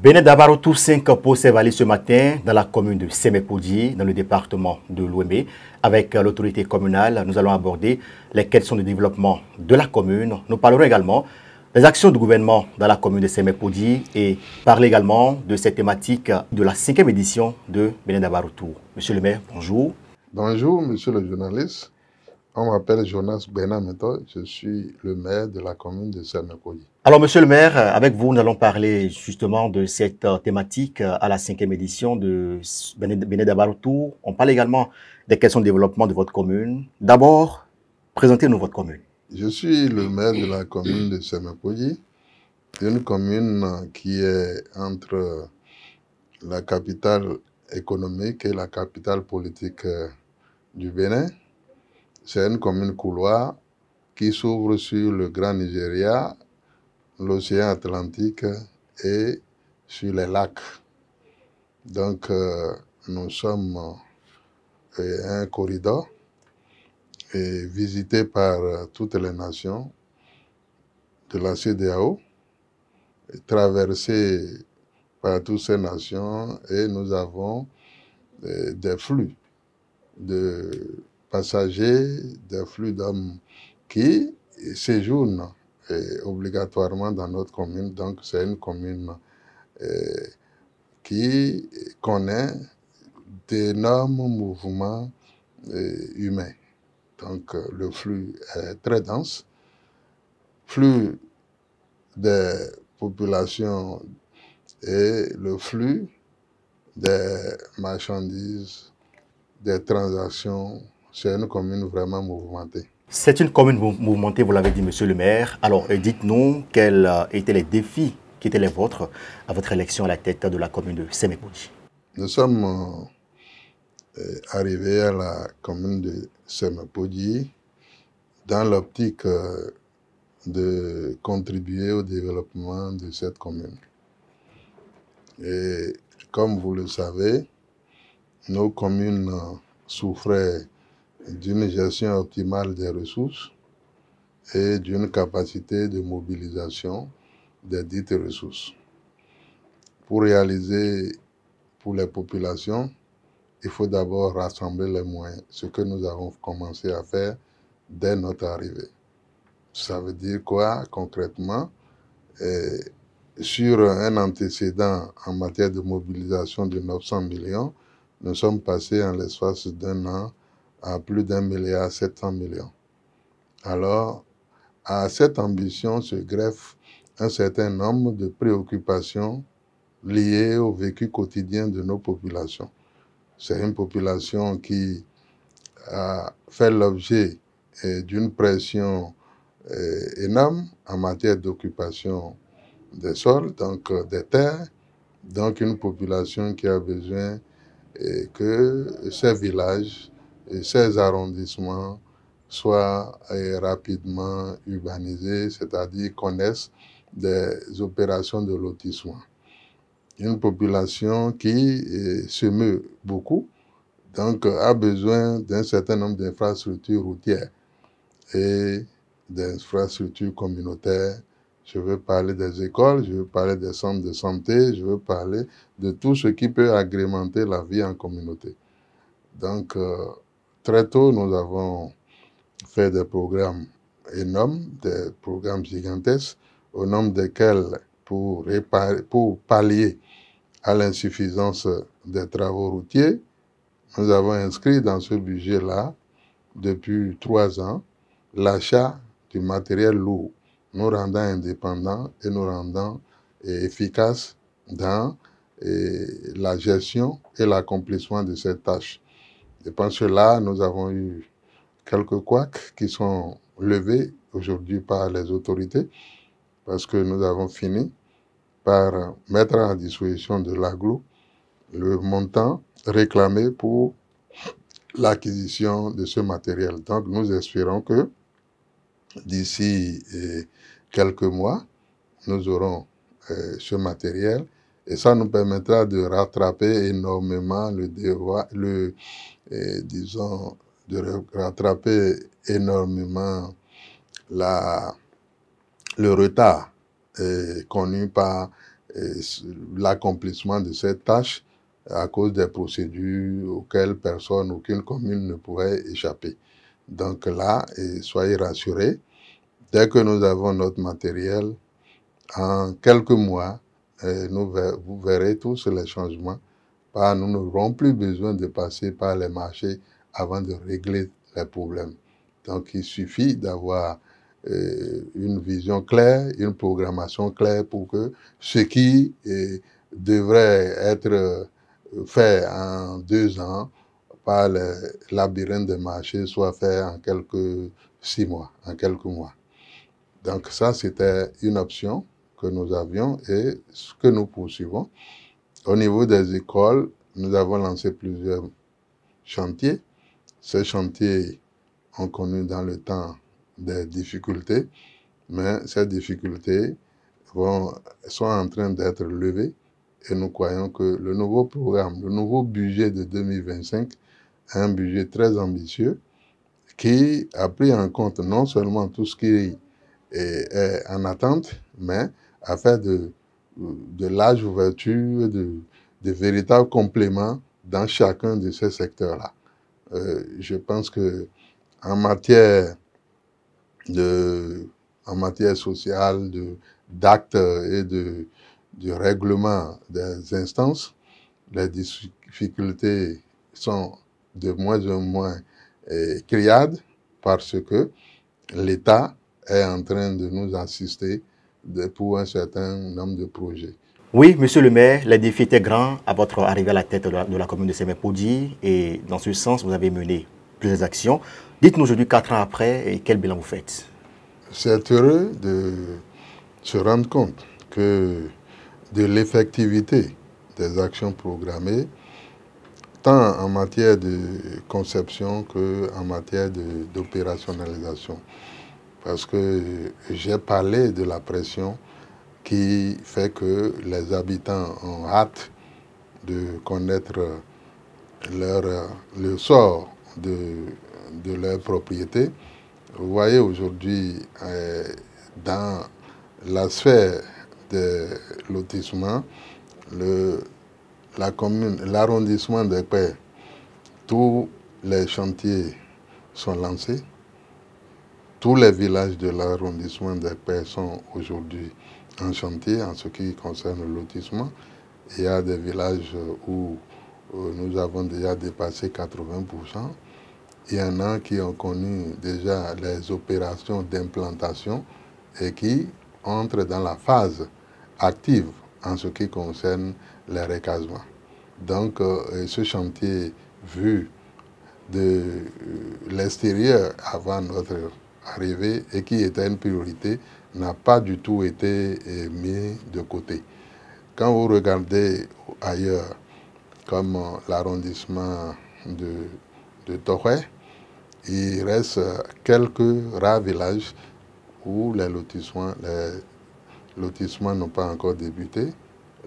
Benin Dabaroutou 5 pour s'évaluer ce matin dans la commune de Sémépodi, dans le département de l'Ouémé. Avec l'autorité communale, nous allons aborder les questions de développement de la commune. Nous parlerons également des actions du gouvernement dans la commune de Sémépodi et parler également de cette thématique de la 5e édition de Benin Dabaroutou. Monsieur le maire, bonjour. Bonjour, monsieur le journaliste. On m'appelle Jonas Benameto, je suis le maire de la commune de Sémépodi. Alors, monsieur le maire, avec vous, nous allons parler justement de cette thématique à la 5e édition de Benin Dabaroutou. On parle également des questions de développement de votre commune. D'abord, présentez-nous votre commune. Je suis le maire de la commune de Sémépodi, une commune qui est entre la capitale économique et la capitale politique du Bénin. C'est une commune couloir qui s'ouvre sur le Grand Nigeria, l'océan Atlantique et sur les lacs. Donc, nous sommes un corridor visité par toutes les nations de la CEDEAO, traversé par toutes ces nations, et nous avons des flux de passagers, des flux d'hommes qui séjournent obligatoirement dans notre commune. Donc, c'est une commune qui connaît d'énormes mouvements humains. Donc, le flux est très dense. Flux des populations et le flux des marchandises, des transactions. C'est une commune vraiment mouvementée. C'est une commune mouvementée, vous l'avez dit, monsieur le maire. Alors, dites-nous quels étaient les défis qui étaient les vôtres à votre élection à la tête de la commune de Sémépodi. Nous sommes arrivés à la commune de Sémépodi dans l'optique de contribuer au développement de cette commune. Et comme vous le savez, nos communes souffraient d'une gestion optimale des ressources et d'une capacité de mobilisation des dites ressources. Pour réaliser pour les populations, il faut d'abord rassembler les moyens, ce que nous avons commencé à faire dès notre arrivée. Ça veut dire quoi concrètement? Sur un antécédent en matière de mobilisation de 900 millions, nous sommes passés en l'espace d'un an à plus d'1,7 milliard. Alors, à cette ambition se greffe un certain nombre de préoccupations liées au vécu quotidien de nos populations. C'est une population qui a fait l'objet d'une pression énorme en matière d'occupation des sols, donc des terres, donc une population qui a besoin que ces villages et ces arrondissements soient rapidement urbanisés, c'est-à-dire connaissent des opérations de lotissement. Une population qui se meut beaucoup, donc a besoin d'un certain nombre d'infrastructures routières et d'infrastructures communautaires. Je veux parler des écoles, je veux parler des centres de santé, je veux parler de tout ce qui peut agrémenter la vie en communauté. Donc, très tôt, nous avons fait des programmes énormes, des programmes gigantesques, au nombre desquels, pour pallier à l'insuffisance des travaux routiers, nous avons inscrit dans ce budget-là, depuis 3 ans, l'achat du matériel lourd, nous rendant indépendants et nous rendant efficaces dans la gestion et l'accomplissement de cette tâche. Je pense que là, nous avons eu quelques couacs qui sont levés aujourd'hui par les autorités, parce que nous avons fini par mettre à disposition de l'AGLO le montant réclamé pour l'acquisition de ce matériel. Donc, nous espérons que d'ici quelques mois, nous aurons ce matériel et ça nous permettra de rattraper énormément le retard connu par l'accomplissement de cette tâche à cause des procédures auxquelles personne, aucune commune ne pourrait échapper. Donc là, soyez rassurés, dès que nous avons notre matériel, en quelques mois, vous verrez tous les changements. Nous n'aurons plus besoin de passer par les marchés avant de régler les problèmes. Donc il suffit d'avoir une vision claire, une programmation claire pour que ce qui devrait être fait en 2 ans par le labyrinthe des marchés soit fait en quelques 6 mois, en quelques mois. Donc ça, c'était une option que nous avions et ce que nous poursuivons. Au niveau des écoles, nous avons lancé plusieurs chantiers. Ces chantiers ont connu dans le temps des difficultés, mais ces difficultés sont en train d'être levées et nous croyons que le nouveau programme, le nouveau budget de 2025 est un budget très ambitieux qui a pris en compte non seulement tout ce qui est en attente, mais a fait de larges ouvertures, de véritables compléments dans chacun de ces secteurs-là. Je pense que en matière sociale, d'actes et de règlement des instances, les difficultés sont de moins en moins criardes parce que l'État est en train de nous assister pour un certain nombre de projets. Oui, monsieur le maire, les défis étaient grands à votre arrivée à la tête de la commune de Sémé-Podji et dans ce sens, vous avez mené plusieurs actions. Dites-nous aujourd'hui, 4 ans après, et quel bilan vous faites? C'est heureux de se rendre compte que de l'effectivité des actions programmées, tant en matière de conception qu'en matière d'opérationnalisation. Parce que j'ai parlé de la pression qui fait que les habitants ont hâte de connaître le sort de leur propriété. Vous voyez aujourd'hui, dans la sphère des lotissements, l'arrondissement des Pères, tous les chantiers sont lancés. Tous les villages de l'arrondissement des Pères sont aujourd'hui en chantier en ce qui concerne le lotissement. Il y a des villages où nous avons déjà dépassé 80%. Il y en a qui ont connu déjà les opérations d'implantation et qui entrent dans la phase active en ce qui concerne les recasements. Donc ce chantier vu de l'extérieur avant notre arrivée et qui était une priorité n'a pas du tout été mis de côté. Quand vous regardez ailleurs, comme l'arrondissement de Toré, il reste quelques rares villages où les lotissements n'ont pas encore débuté.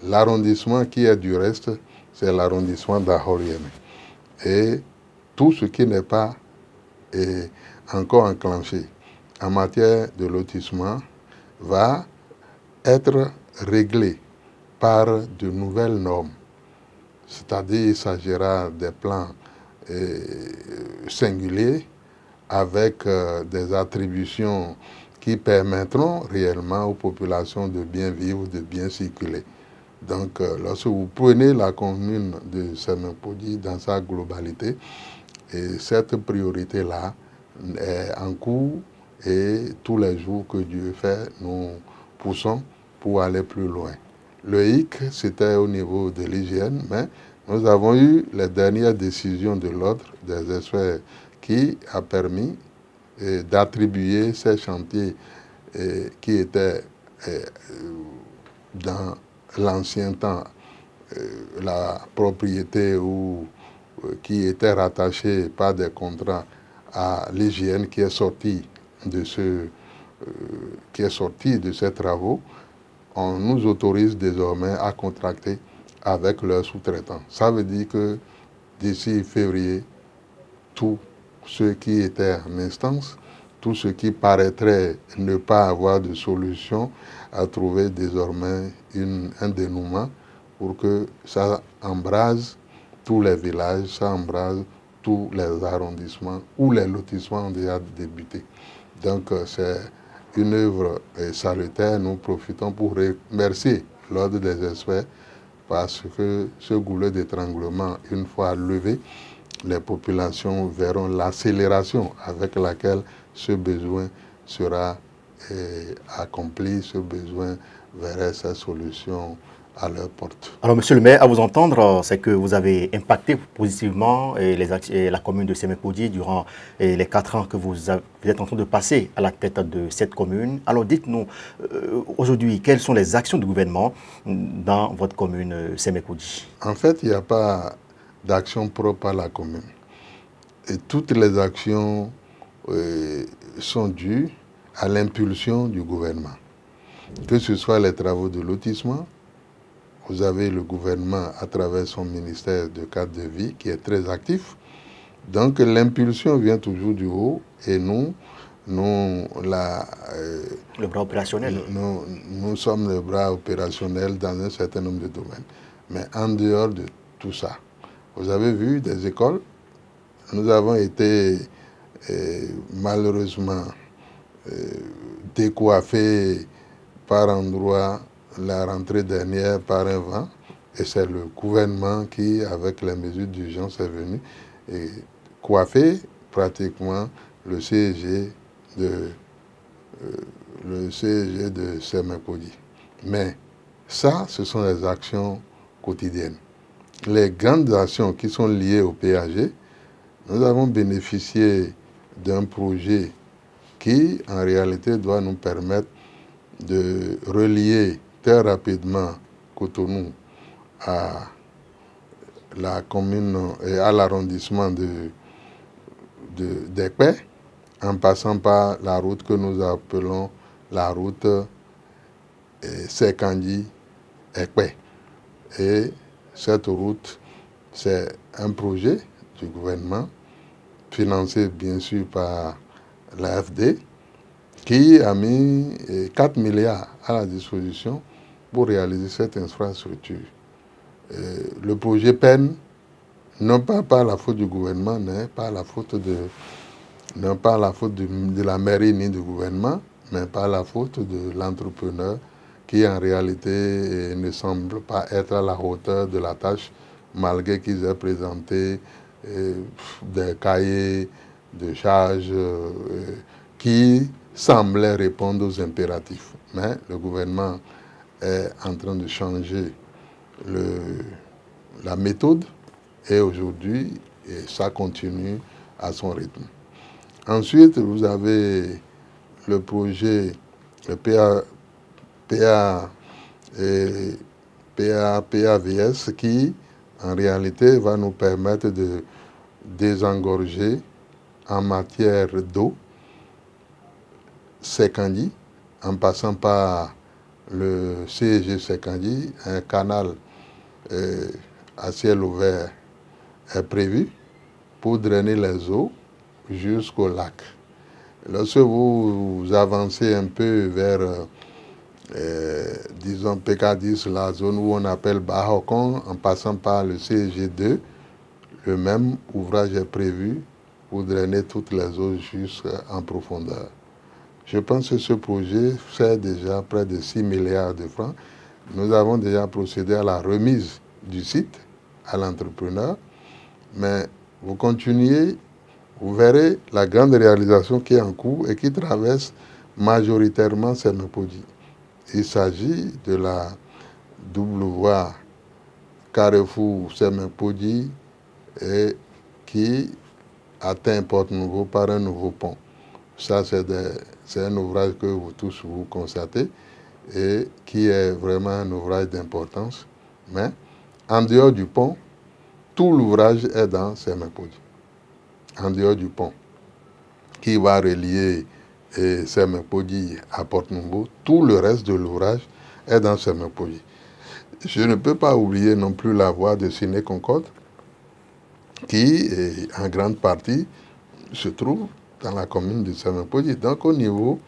L'arrondissement qui est du reste, c'est l'arrondissement d'Ahorienne. Et tout ce qui n'est pas encore enclenché en matière de lotissement va être réglé par de nouvelles normes. C'est-à-dire il s'agira des plans singuliers avec des attributions qui permettront réellement aux populations de bien vivre, de bien circuler. Donc, lorsque vous prenez la commune de Sémé-Podji dans sa globalité, et cette priorité-là est en cours et tous les jours que Dieu fait, nous poussons pour aller plus loin. Le hic, c'était au niveau de l'hygiène, mais nous avons eu les dernières décisions de l'ordre des experts qui a permis d'attribuer ces chantiers qui étaient dans l'ancien temps la propriété ou qui étaient rattachés par des contrats à l'hygiène qui est sortie de ces travaux. On nous autorise désormais à contracter avec leurs sous-traitants. Ça veut dire que d'ici février, tous ceux qui étaient en instance tout ce qui paraîtrait ne pas avoir de solution a trouvé désormais un dénouement pour que ça embrase tous les villages, ça embrase tous les arrondissements où les lotissements ont déjà débuté. Donc c'est une œuvre salutaire. Nous profitons pour remercier l'Ordre des experts parce que ce goulot d'étranglement, une fois levé, les populations verront l'accélération avec laquelle ce besoin sera accompli, ce besoin verrait sa solution à leur porte. Alors, monsieur le maire, à vous entendre, c'est que vous avez impacté positivement la commune de Sémé-Podji durant les 4 ans que vous êtes en train de passer à la tête de cette commune. Alors, dites-nous, aujourd'hui, quelles sont les actions du gouvernement dans votre commune Sémé-Podji? En fait, il n'y a pas d'action propre à la commune. Et toutes les actions sont dues à l'impulsion du gouvernement. Que ce soit les travaux de lotissement, vous avez le gouvernement à travers son ministère de cadre de vie qui est très actif. Donc l'impulsion vient toujours du haut et nous le bras opérationnel. Nous sommes le bras opérationnel dans un certain nombre de domaines. Mais en dehors de tout ça, vous avez vu des écoles, nous avons été malheureusement décoiffés par endroits la rentrée dernière par un vent, et c'est le gouvernement qui, avec les mesures d'urgence, est venu et coiffer pratiquement le CEG de Sémé-Podji. Mais ça, ce sont les actions quotidiennes. Les grandes actions qui sont liées au PAG, nous avons bénéficié d'un projet qui, en réalité, doit nous permettre de relier très rapidement Cotonou à la commune et à l'arrondissement d'Ekpé, en passant par la route que nous appelons la route Sekandji-Ekpé. Et cette route, c'est un projet du gouvernement, financé bien sûr par l'AFD, qui a mis 4 milliards à la disposition pour réaliser cette infrastructure. Le projet peine, non pas par la faute du gouvernement, mais par la faute non pas la faute de la mairie ni du gouvernement, mais par la faute de l'entrepreneur qui en réalité ne semble pas être à la hauteur de la tâche, malgré qu'ils aient présenté des cahiers de charges qui semblaient répondre aux impératifs. Mais le gouvernement est en train de changer la méthode et aujourd'hui, ça continue à son rythme. Ensuite, vous avez le projet, le PAVS qui, en réalité, va nous permettre de désengorger en matière d'eau Sekandji, en passant par le CEG Sekandji, un canal à ciel ouvert est prévu pour drainer les eaux jusqu'au lac. Lorsque vous avancez un peu vers, disons, PK10, la zone où on appelle Bahokon, en passant par le CEG2, le même ouvrage est prévu pour drainer toutes les eaux jusqu'en profondeur. Je pense que ce projet fait déjà près de 6 milliards de francs. Nous avons déjà procédé à la remise du site à l'entrepreneur, mais vous continuez, vous verrez la grande réalisation qui est en cours et qui traverse majoritairement Sémé-Podji. Il s'agit de la double voie Carrefour Sémé-Podji et qui atteint Port-Nouveau par un nouveau pont. Ça, c'est un ouvrage que vous tous vous constatez et qui est vraiment un ouvrage d'importance. Mais en dehors du pont, tout l'ouvrage est dans Sémé-Podji. En dehors du pont, qui va relier Sémé-Podji à Port-Nouveau, tout le reste de l'ouvrage est dans Sémé-Podji. Je ne peux pas oublier non plus la voie de Séné-Concorde, qui, en grande partie, se trouve dans la commune de Semepodji. Donc au niveau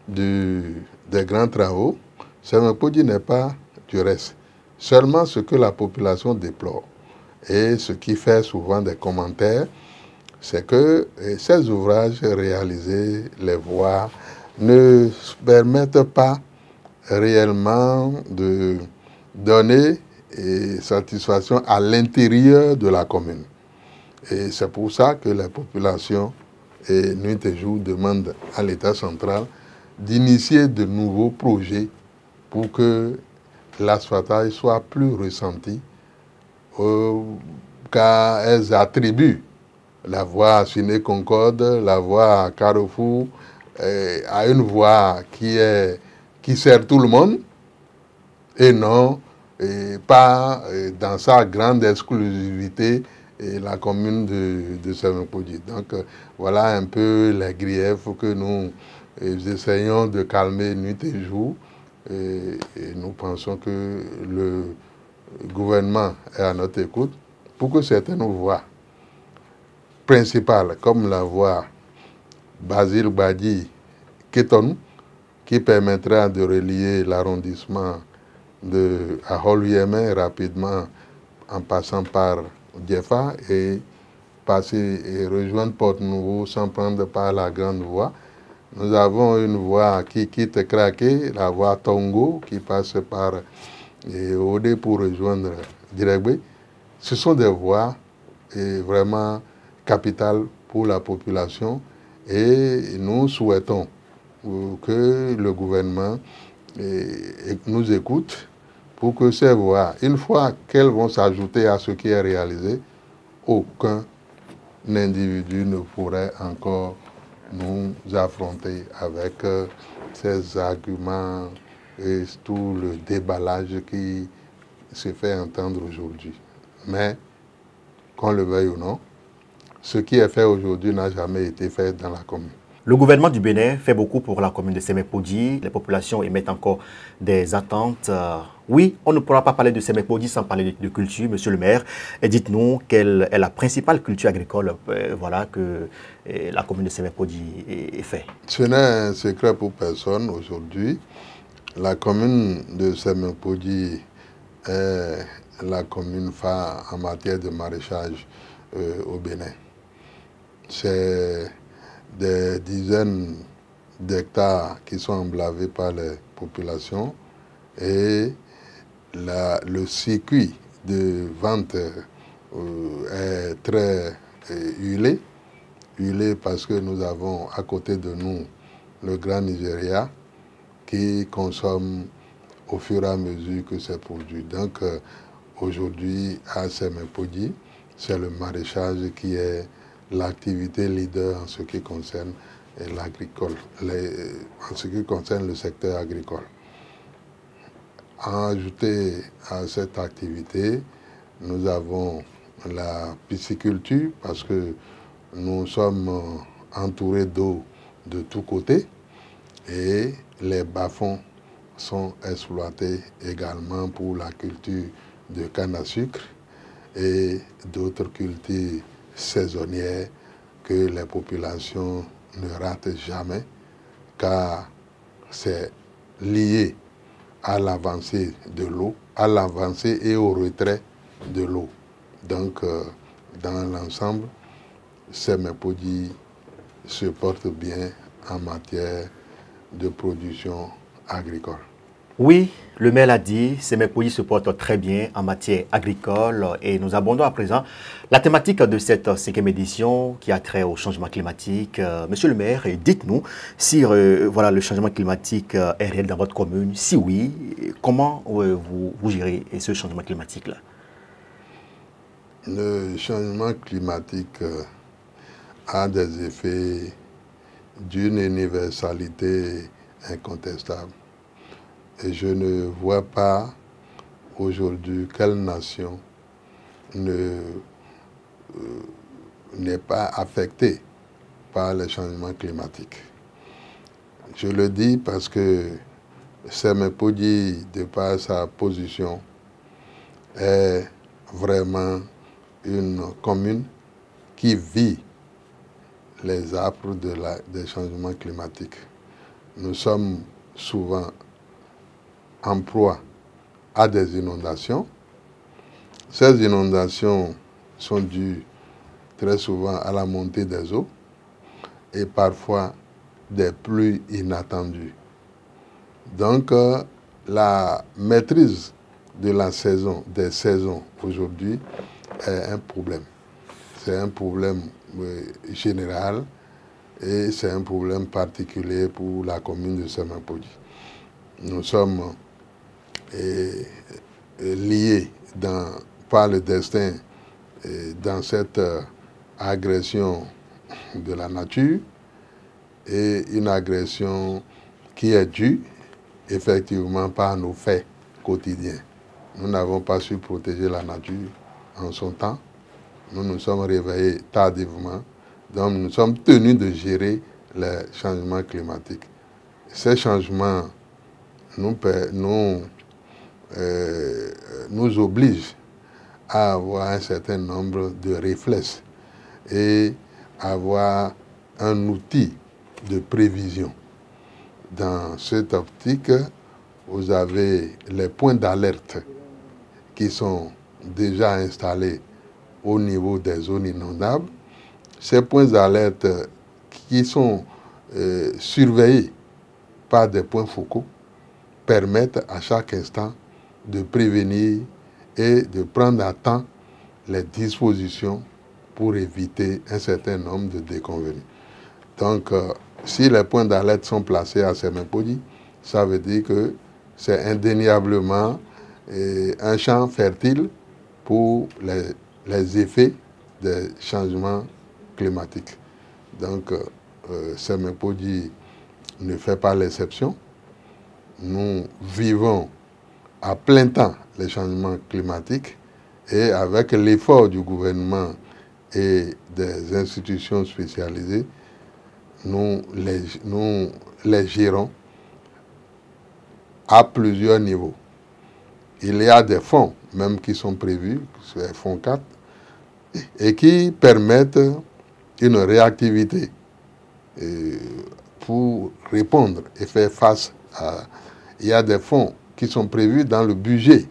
des grands travaux, Semepodji n'est pas du reste. Seulement ce que la population déplore et ce qui fait souvent des commentaires, c'est que ces ouvrages réalisés, les voies, ne permettent pas réellement de donner satisfaction à l'intérieur de la commune. Et c'est pour ça que la population, nuit et jour, demande à l'État central d'initier de nouveaux projets pour que l'asphaltage soit plus ressenti, car elles attribuent la voie à Ciné Concorde, la voie à Carrefour, à une voie qui sert tout le monde, et non pas dans sa grande exclusivité la commune de Semepodji. Donc voilà un peu les griefs que nous essayons de calmer nuit et jour. Et nous pensons que le gouvernement est à notre écoute pour que certaines voies principales, comme la voie Basile Badi Keton, qui permettra de relier l'arrondissement de Ahol-Yémen rapidement en passant par Diefa et passer et rejoindre Porte-Nouveau sans prendre par la grande voie. Nous avons une voie qui quitte Kraké, la voie Tongo, qui passe par Odé pour rejoindre Diregbé. Ce sont des voies vraiment capitales pour la population et nous souhaitons que le gouvernement nous écoute pour que ces voies, une fois qu'elles vont s'ajouter à ce qui est réalisé, aucun individu ne pourrait encore nous affronter avec ces arguments et tout le déballage qui se fait entendre aujourd'hui. Mais, qu'on le veuille ou non, ce qui est fait aujourd'hui n'a jamais été fait dans la commune. Le gouvernement du Bénin fait beaucoup pour la commune de Semepodji. Les populations émettent encore des attentes. Oui, on ne pourra pas parler de Semepodji sans parler de culture, monsieur le maire. Et dites-nous quelle est la principale culture agricole voilà, que la commune de Semepodji fait. Ce n'est un secret pour personne aujourd'hui. La commune de Semepodji est la commune phare en matière de maraîchage au Bénin. C'est des dizaines d'hectares qui sont emblavés par les populations et le circuit de vente est très huilé parce que nous avons à côté de nous le Grand Nigeria qui consomme au fur et à mesure que c'est produit. Donc aujourd'hui à Semepodji, c'est le maraîchage qui est l'activité leader en ce qui concerne l'agricole, en ce qui concerne le secteur agricole. Ajouté à cette activité, nous avons la pisciculture parce que nous sommes entourés d'eau de tous côtés et les bas-fonds sont exploités également pour la culture de canne à sucre et d'autres cultures saisonnières que les populations ne ratent jamais, car c'est lié à l'avancée de l'eau, à l'avancée et au retrait de l'eau. Donc, dans l'ensemble, Semepodji se porte bien en matière de production agricole. Oui, le maire l'a dit, Semepodji se porte très bien en matière agricole et nous abordons à présent la thématique de cette 5e édition qui a trait au changement climatique. Monsieur le maire, dites-nous si voilà, le changement climatique est réel dans votre commune. Si oui, comment vous gérez ce changement climatique-là? Le changement climatique a des effets d'une universalité incontestable. Et je ne vois pas aujourd'hui quelle nation n'est pas affectée par les changements climatiques. Je le dis parce que Semepodji, de par sa position, est vraiment une commune qui vit les affres des changements climatiques. Nous sommes souvent en proie à des inondations. Ces inondations sont dues très souvent à la montée des eaux et parfois des pluies inattendues. Donc, la maîtrise de la saison, des saisons aujourd'hui est un problème. C'est un problème général et c'est un problème particulier pour la commune de Semapodji. Nous sommes liés par le destin dans cette agression de la nature et une agression qui est due effectivement par nos faits quotidiens. Nous n'avons pas su protéger la nature en son temps. Nous nous sommes réveillés tardivement. Donc nous sommes tenus de gérer les changements climatiques. Ces changements nous obligent à avoir un certain nombre de réflexes et avoir un outil de prévision. Dans cette optique, vous avez les points d'alerte qui sont déjà installés au niveau des zones inondables. Ces points d'alerte qui sont surveillés par des points focaux permettent à chaque instant de prévenir et de prendre à temps les dispositions pour éviter un certain nombre de déconvenues. Donc, si les points d'alerte sont placés à Semapodji, ça veut dire que c'est indéniablement un champ fertile pour les effets des changements climatiques. Donc, Semapodji ne fait pas l'exception. Nous vivons à plein temps les changements climatiques et avec l'effort du gouvernement et des institutions spécialisées, nous les gérons à plusieurs niveaux. Il y a des fonds même qui sont prévus, c'est fonds 4, et qui permettent une réactivité pour répondre et faire face à... Il y a des fonds qui sont prévus dans le budget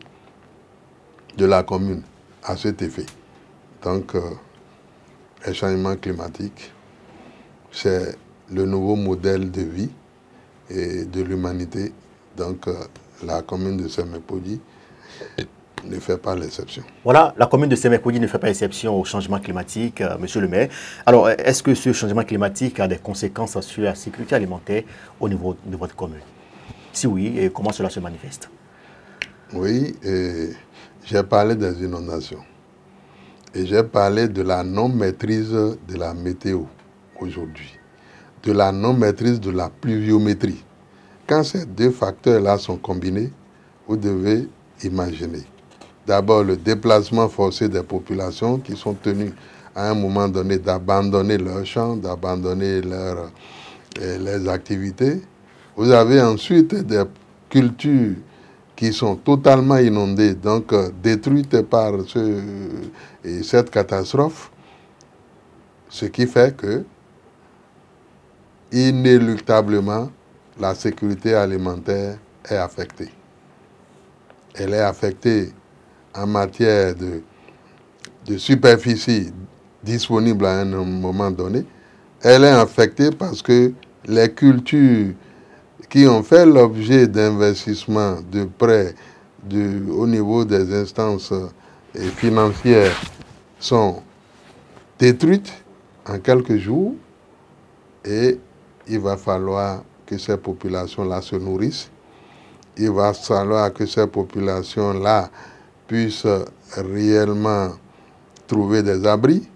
de la commune à cet effet. Donc, les changements climatiques, c'est le nouveau modèle de vie et de l'humanité. Donc, la commune de Semapodji ne fait pas l'exception. Voilà, la commune de Semapodji ne fait pas exception au changement climatique, monsieur le maire. Alors, est-ce que ce changement climatique a des conséquences sur la sécurité alimentaire au niveau de votre commune? Si oui, et comment cela se manifeste? Oui, j'ai parlé des inondations. Et j'ai parlé de la non-maîtrise de la météo aujourd'hui, de la non-maîtrise de la pluviométrie. Quand ces deux facteurs-là sont combinés, vous devez imaginer d'abord le déplacement forcé des populations qui sont tenues à un moment donné d'abandonner leurs champs, d'abandonner leurs activités. Vous avez ensuite des cultures qui sont totalement inondées, donc détruites par cette catastrophe, ce qui fait que, inéluctablement, la sécurité alimentaire est affectée. Elle est affectée en matière de superficie disponible à un moment donné. Elle est affectée parce que les cultures qui ont fait l'objet d'investissements de prêts au niveau des instances financières sont détruites en quelques jours et il va falloir que ces populations-là se nourrissent. Il va falloir que ces populations-là puissent réellement trouver des abris,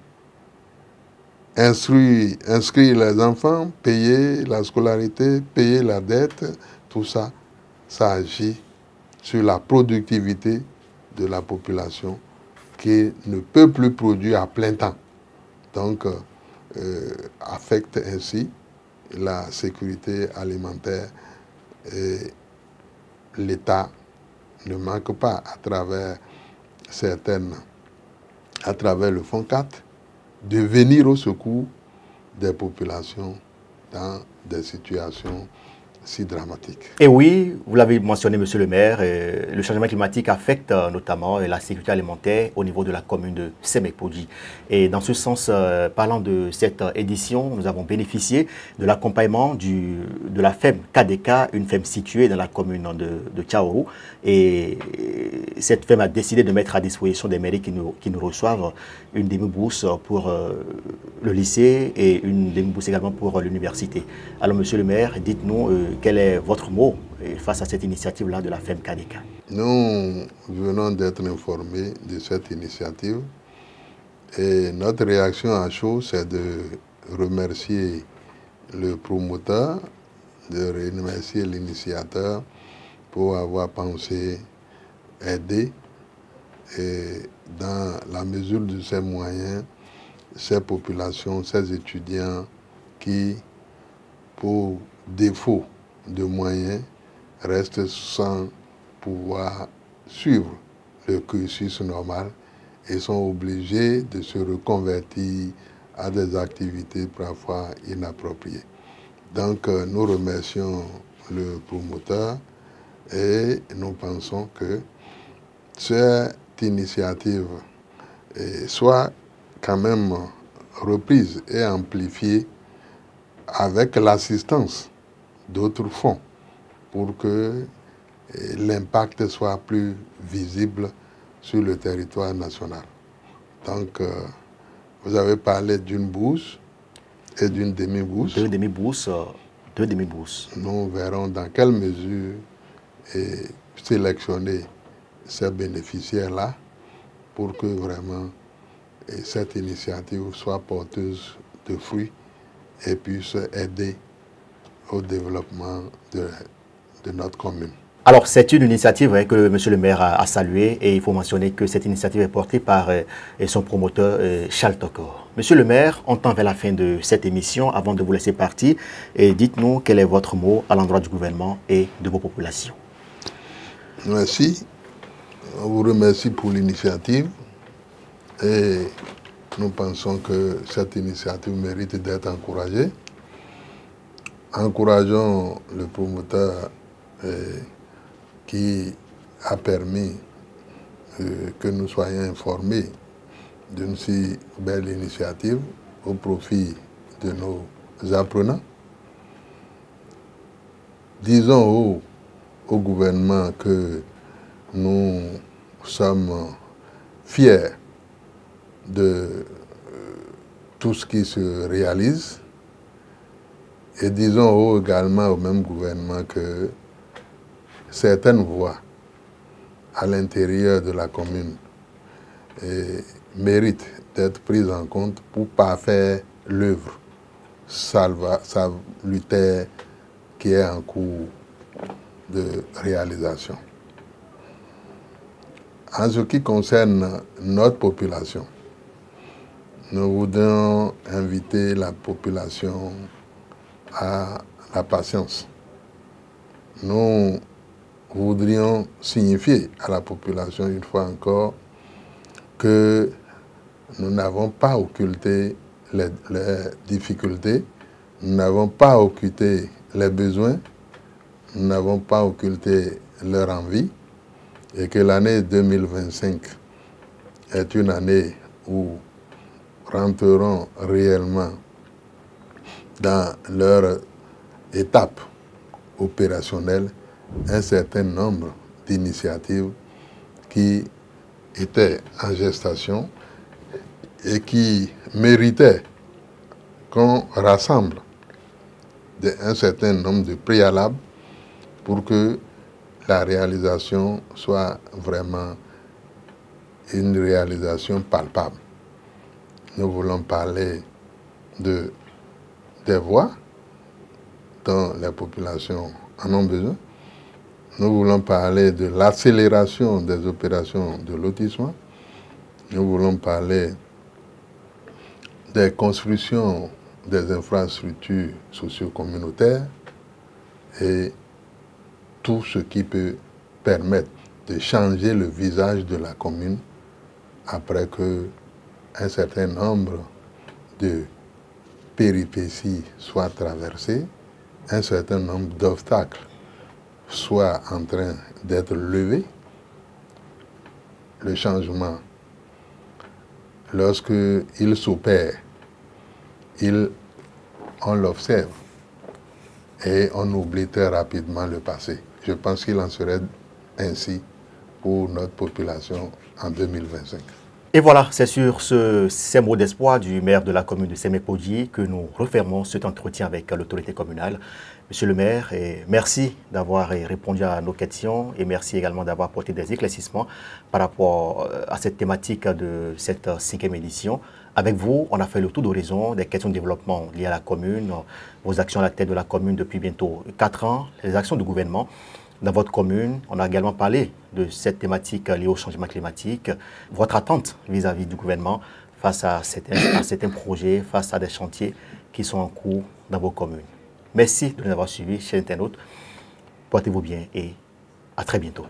inscrire les enfants, payer la scolarité, payer la dette, tout ça, ça agit sur la productivité de la population qui ne peut plus produire à plein temps. Donc, affecte ainsi la sécurité alimentaire et l'État ne manque pas à travers le Fonds 4 de venir au secours des populations dans des situations si dramatiques. Et oui, vous l'avez mentionné, monsieur le maire, le changement climatique affecte notamment la sécurité alimentaire au niveau de la commune de Semekpodji. Et dans ce sens, parlant de cette édition, nous avons bénéficié de l'accompagnement de la FEM KDK, une FEM située dans la commune de Tchaourou. Et cette FEM a décidé de mettre à disposition des mairies qui nous reçoivent une demi-bourse pour le lycée et une demi-bourse également pour l'université. Alors, monsieur le maire, dites-nous quel est votre mot face à cette initiative-là de la FEM KDK? Nous venons d'être informés de cette initiative et notre réaction à chaud, c'est de remercier le promoteur, de remercier l'initiateur pour avoir pensé aider et dans la mesure de ses moyens, ces populations, ces étudiants qui, pour défaut de moyens, restent sans pouvoir suivre le cursus normal et sont obligés de se reconvertir à des activités parfois inappropriées. Donc nous remercions le promoteur et nous pensons que cette initiative soit quand même reprise et amplifiée avec l'assistance d'autres fonds pour que l'impact soit plus visible sur le territoire national. Donc, vous avez parlé d'une bourse et d'une demi-bourse. Deux demi-bourses. Deux demi-bourses. Nous verrons dans quelle mesure sélectionner ces bénéficiaires-là pour que vraiment cette initiative soit porteuse de fruits et puisse aider au développement de notre commune. Alors, c'est une initiative que M. le maire a saluée et il faut mentionner que cette initiative est portée par son promoteur Charles Tokor. Monsieur le maire, on tend vers la fin de cette émission. Avant de vous laisser partir, dites-nous quel est votre mot à l'endroit du gouvernement et de vos populations. Merci. On vous remercie pour l'initiative et nous pensons que cette initiative mérite d'être encouragée. Encourageons le promoteur qui a permis que nous soyons informés d'une si belle initiative au profit de nos apprenants. Disons au gouvernement que nous sommes fiers de tout ce qui se réalise et disons également au même gouvernement que certaines voies à l'intérieur de la commune méritent d'être prises en compte pour parfaire l'œuvre salutaire qui est en cours de réalisation. En ce qui concerne notre population, nous voudrions inviter la population à la patience. Nous voudrions signifier à la population une fois encore que nous n'avons pas occulté les difficultés, nous n'avons pas occulté les besoins, nous n'avons pas occulté leur envie et que l'année 2025 est une année où rentreront réellement dans leur étape opérationnelle un certain nombre d'initiatives qui étaient en gestation et qui méritaient qu'on rassemble un certain nombre de préalables pour que la réalisation soit vraiment une réalisation palpable. Nous voulons parler des voies dont les populations en ont besoin. Nous voulons parler de l'accélération des opérations de lotissement. Nous voulons parler des constructions des infrastructures socio-communautaires et tout ce qui peut permettre de changer le visage de la commune après qu'un certain nombre de péripéties soient traversées, un certain nombre d'obstacles soient en train d'être levés. Le changement, lorsqu'il s'opère, on l'observe et on oublie très rapidement le passé. Je pense qu'il en serait ainsi pour notre population en 2025. Et voilà, c'est sur ces mots d'espoir du maire de la commune de Sémé-Podji que nous refermons cet entretien avec l'autorité communale. Monsieur le maire, merci d'avoir répondu à nos questions et merci également d'avoir apporté des éclaircissements par rapport à cette thématique de cette 5e édition. Avec vous, on a fait le tour d'horizon des questions de développement liées à la commune, vos actions à la tête de la commune depuis bientôt 4 ans, les actions du gouvernement dans votre commune. On a également parlé de cette thématique liée au changement climatique, votre attente vis-à-vis du gouvernement face à certains projets, face à des chantiers qui sont en cours dans vos communes. Merci de nous avoir suivis, chers internautes. Portez-vous bien et à très bientôt.